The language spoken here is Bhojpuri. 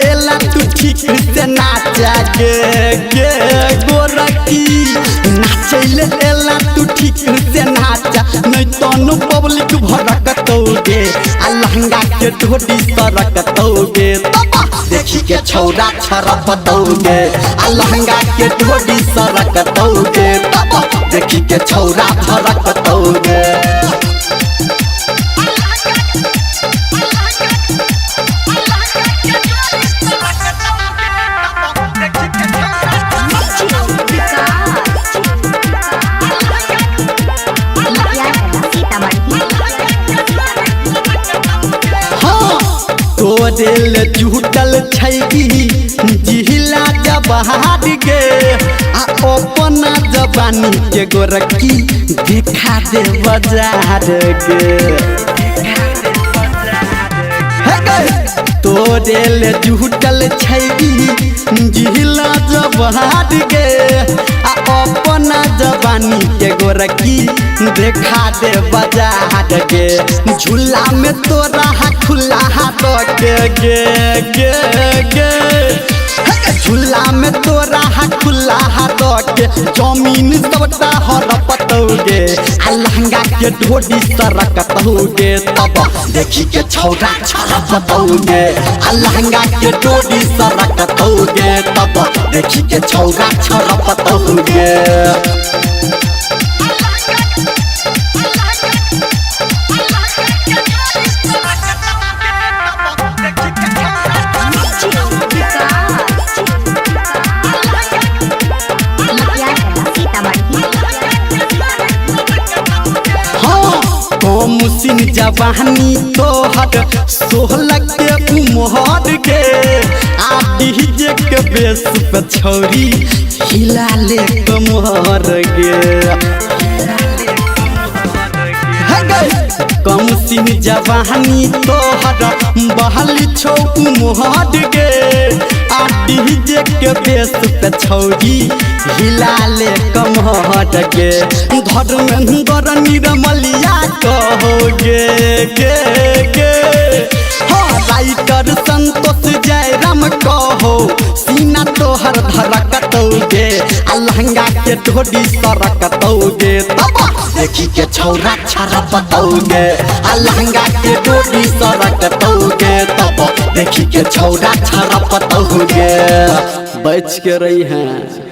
एला तू ठीक से नाचा गे गोरकी नाचैले एला तू ठीक से नाचा नहीं तनु पब्लिक भड़कतौगे आ लहंगा के ढोडी सरकतौगे देखी के छौरा छरपतौगे आ लहंगा के ढोडी सरकतौगे देखी के छौरा छरकतौगे तोरेल जुटल छैगी जिहिला जबहार गे आ अपना जवानी के गोरकी देखा दे बाजार गे तोरेल जुटल छैगी जिहिला जबहार गे आ अपना जवानी के गोरकी देखा दे बाजार गे झूला में तोरा खुला हाथ गे झूला में तोरा खुला हाथ के जमीन सबटा हड़पतौगे आ लहंगा के ढोडी सरकतौगे तब देखी के छौरा छरपतौगे आ लहंगा के ढोडी सरकतौगे तब देखी के छौरा छरपतौगे मुसिन जवानी तोहर 16 के उमर गे आ डीजे के बेस पे छौरी हिला ले कमर गे कमसिन जवानी तोहर बहली छौ उमर गे आ डीजे के बेस पे छौरी हिला ले कमर गे धर्मेंद्र निरमलिया कहोगे गे राइटर संतोष जयराम कहो सीना तोहर धड़कतौगे आ लहंगा के ढोडी सरकतौगे तब देखी के छौरा छरपतौगे आ लहंगा के ढोडी सरकतौगे तब देखी के छौरा छरपतौगे बच के रही हैं।